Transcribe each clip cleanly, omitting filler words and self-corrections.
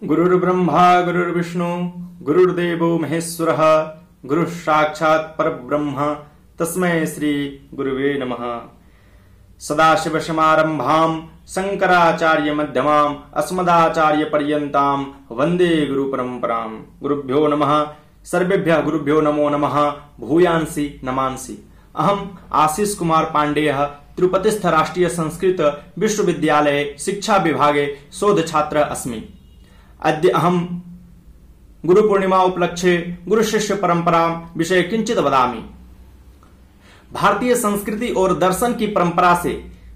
गुरुर्ब्रह्मा गुरुर्विष्णु गुरुर्देवो महेश्वरः गुरुः साक्षात् परब्रह्म तस्मै श्री गुरुवे नमः। सदाशिवसमारम्भाम् शंकराचार्य मध्यमाम् अस्मदाचार्य पर्यन्ताम् वन्दे गुरुपरम्पराम्। गुरुभ्यो नमः। सर्वेभ्यः गुरुभ्यो नमो नमः। भूयांसि नमांसि। अहम् आशीष कुमार पाण्डेयः तिरुपतिस्थ राष्ट्रीय संस्कृत विश्वविद्यालये शिक्षा विभागे शोध छात्र अस्मि। अद्य अहं गुरुपूर्णिमा उपलक्ष्ये गुरुशिष्य परंपरा विषये किंचित वदामि। भारतीय संस्कृति और दर्शन की परंपरा से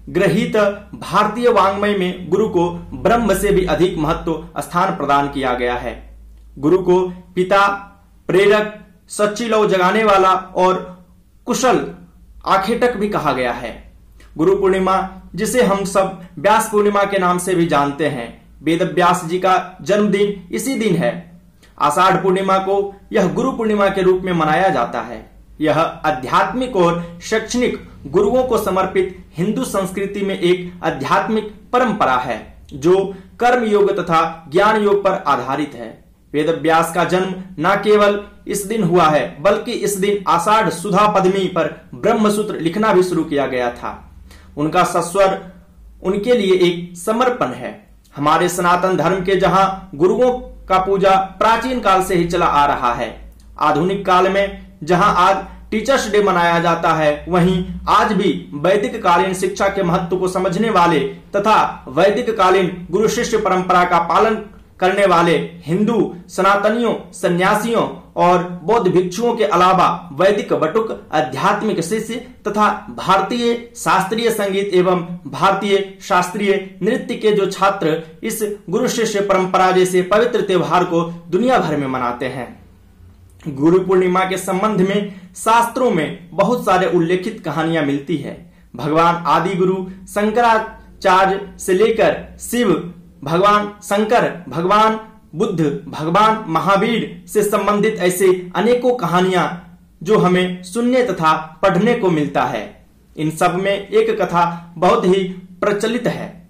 गृहीत भारतीय वाङ्मय में गुरु को ब्रह्म से भी अधिक महत्व स्थान प्रदान किया गया है। गुरु को पिता, प्रेरक, सच्ची लौ जगाने वाला और कुशल आखेटक भी कहा गया है। गुरु पूर्णिमा, जिसे हम सब व्यास पूर्णिमा के नाम से भी जानते हैं, वेद व्यास जी का जन्मदिन इसी दिन है। आषाढ़ पूर्णिमा को यह गुरु पूर्णिमा के रूप में मनाया जाता है। यह आध्यात्मिक और शैक्षणिक गुरुओं को समर्पित हिंदू संस्कृति में एक आध्यात्मिक परंपरा है जो कर्म योग तथा ज्ञान योग पर आधारित है। वेद व्यास का जन्म न केवल इस दिन हुआ है, बल्कि इस दिन आषाढ़ सुधा पद्मी पर ब्रह्मसूत्र लिखना भी शुरू किया गया था। उनका सस्वर उनके लिए एक समर्पण है। हमारे सनातन धर्म के जहां गुरुओं का पूजा प्राचीन काल से ही चला आ रहा है, आधुनिक काल में जहां आज टीचर्स डे मनाया जाता है, वहीं आज भी वैदिक कालीन शिक्षा के महत्व को समझने वाले तथा वैदिक कालीन गुरु शिष्य परंपरा का पालन करने वाले हिंदू सनातनियों, सन्यासियों और बौद्ध भिक्षुओं के अलावा वैदिक बटुक, आध्यात्मिक शिष्य तथा भारतीय शास्त्रीय संगीत एवं भारतीय शास्त्रीय नृत्य के जो छात्र इस गुरु शिष्य परंपरा जैसे पवित्र त्योहार को दुनिया भर में मनाते हैं। गुरु पूर्णिमा के संबंध में शास्त्रों में बहुत सारे उल्लेखित कहानियां मिलती है। भगवान आदि गुरु शंकराचार्य से लेकर शिव, भगवान शंकर, भगवान बुद्ध, भगवान महावीर से संबंधित ऐसे अनेकों कहानियां जो हमें सुनने तथा पढ़ने को मिलता है। इन सब में एक कथा बहुत ही प्रचलित है।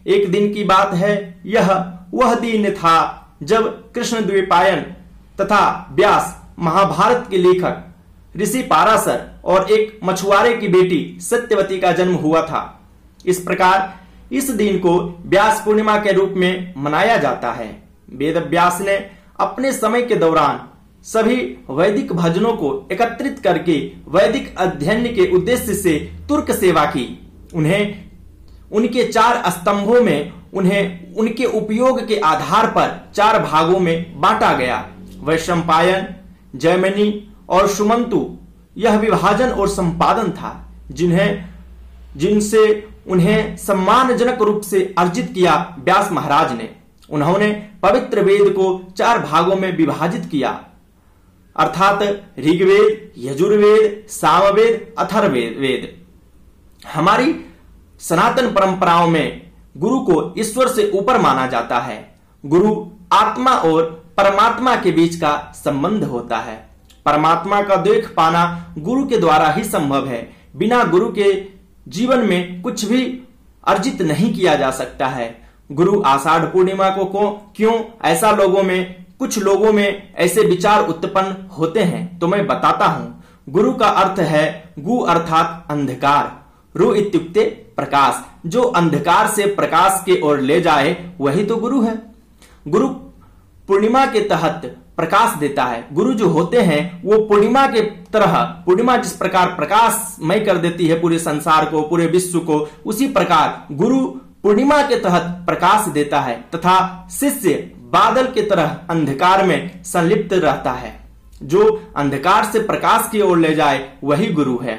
एक दिन की बात है, यह वह दिन था जब कृष्ण द्वैपायन तथा व्यास, महाभारत के लेखक ऋषि पाराशर और एक मछुआरे की बेटी सत्यवती का जन्म हुआ था। इस प्रकार इस दिन को व्यास पूर्णिमा के रूप में मनाया जाता है। वेद व्यास ने अपने समय के दौरान सभी वैदिक भजनों को एकत्रित करके वैदिक अध्ययन के उद्देश्य से तुर्क सेवा की। उन्हें उनके 4 स्तंभों में उन्हें उनके उपयोग के आधार पर 4 भागों में बांटा गया। वैशंपायन, जैमिनी और सुमंतु यह विभाजन और संपादन था जिनसे उन्हें सम्मानजनक रूप से अर्जित किया व्यास महाराज ने। उन्होंने पवित्र वेद को 4 भागों में विभाजित किया, अर्थात ऋग्वेद, यजुर्वेद, सामवेद, अथर्ववेद। हमारी सनातन परंपराओं में गुरु को ईश्वर से ऊपर माना जाता है। गुरु आत्मा और परमात्मा के बीच का संबंध होता है। परमात्मा का देख पाना गुरु के द्वारा ही संभव है। बिना गुरु के जीवन में कुछ भी अर्जित नहीं किया जा सकता है। गुरु आषाढ़ पूर्णिमा को क्यों ऐसा कुछ लोगों में ऐसे विचार उत्पन्न होते हैं, तो मैं बताता हूं। गुरु का अर्थ है गु अर्थात अंधकार, रु इत्युक्ते प्रकाश। जो अंधकार से प्रकाश के ओर ले जाए वही तो गुरु है। गुरु पूर्णिमा के तहत प्रकाश देता है। गुरु जो होते हैं वो पूर्णिमा के तरह, पूर्णिमा जिस प्रकार प्रकाशमय कर देती है पूरे संसार को, पूरे विश्व को, उसी प्रकार गुरु पूर्णिमा के तहत प्रकाश देता है तथा शिष्य बादल के तरह अंधकार में संलिप्त रहता है। जो अंधकार से प्रकाश की ओर ले जाए वही गुरु है।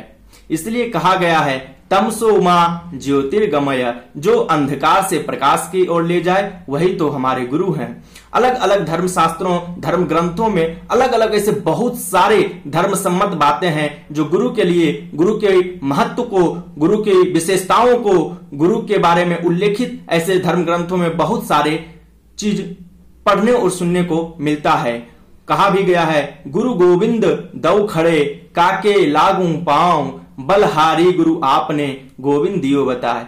इसलिए कहा गया है तमसो मा ज्योतिर्गमय, जो अंधकार से प्रकाश की ओर ले जाए वही तो हमारे गुरु हैं। अलग अलग धर्म शास्त्रों, धर्म ग्रंथों में अलग अलग ऐसे बहुत सारे धर्म सम्मत बातें हैं जो गुरु के लिए, गुरु के महत्व को, गुरु की विशेषताओं को, गुरु के बारे में उल्लेखित ऐसे धर्म ग्रंथों में बहुत सारे चीज पढ़ने और सुनने को मिलता है। कहा भी गया है, गुरु गोविंद दौ खड़े काके लागू पांव, बलहारी गुरु आपने गोविंद दियो बताए,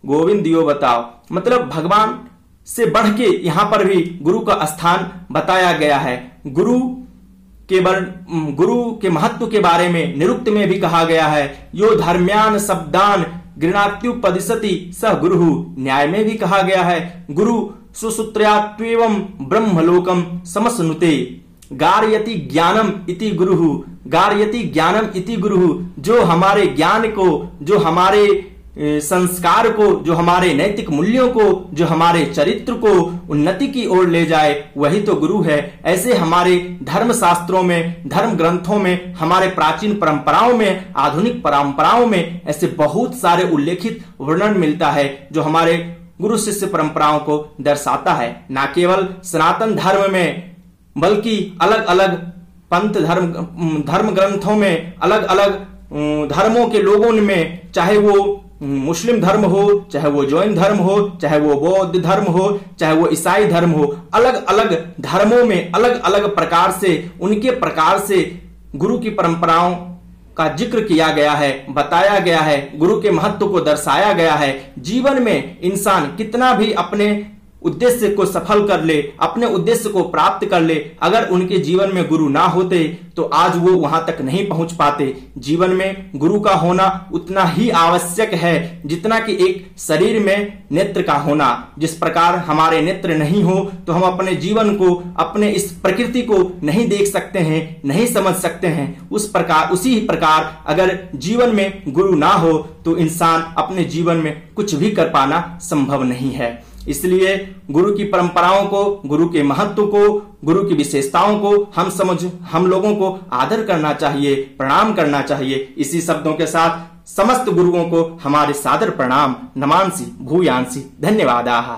गोविंद दियो बताओ। मतलब भगवान से बढ़ के यहाँ पर भी गुरु का स्थान बताया गया है। गुरु के महत्व के बारे में निरुक्त में भी कहा गया है, यो धर्म्यान शब्दान गृणात्युपदिशति स गुरु। न्याय में भी कहा गया है, गुरु सुसूत्रयात्वेवं ब्रह्मलोकम समसनुते गारयति ज्ञानम इति गुरु। गारयति ज्ञानम इति गुरु, जो हमारे ज्ञान को, जो हमारे संस्कार को, जो हमारे नैतिक मूल्यों को, जो हमारे चरित्र को उन्नति की ओर ले जाए, वही तो गुरु है। ऐसे हमारे धर्म शास्त्रों में, धर्म ग्रंथों में, हमारे प्राचीन परंपराओं में, आधुनिक परंपराओं में ऐसे बहुत सारे उल्लेखित वर्णन मिलता है जो हमारे गुरु शिष्य परंपराओं को दर्शाता है। न केवल सनातन धर्म में बल्कि अलग अलग पंथ धर्म ग्रंथों में, अलग अलग धर्मों के लोगों में, चाहे वो मुस्लिम धर्म हो, चाहे वो जैन धर्म हो, चाहे वो बौद्ध धर्म हो, चाहे वो ईसाई धर्म हो, अलग अलग धर्मों में अलग अलग प्रकार से, उनके प्रकार से गुरु की परंपराओं का जिक्र किया गया है, बताया गया है, गुरु के महत्व को दर्शाया गया है। जीवन में इंसान कितना भी अपने उद्देश्य को सफल कर ले, अपने उद्देश्य को प्राप्त कर ले, अगर उनके जीवन में गुरु ना होते तो आज वो वहां तक नहीं पहुंच पाते। जीवन में गुरु का होना उतना ही आवश्यक है जितना कि एक शरीर में नेत्र का होना। जिस प्रकार हमारे नेत्र नहीं हो तो हम अपने जीवन को, अपने इस प्रकृति को नहीं देख सकते हैं, नहीं समझ सकते हैं, उसी प्रकार अगर जीवन में गुरु ना हो तो इंसान अपने जीवन में कुछ भी कर पाना संभव नहीं है। इसलिए गुरु की परंपराओं को, गुरु के महत्व को, गुरु की विशेषताओं को हम लोगों को आदर करना चाहिए, प्रणाम करना चाहिए। इसी शब्दों के साथ समस्त गुरुओं को हमारे सादर प्रणाम। नमांसि भूयांसि धन्यवादाः।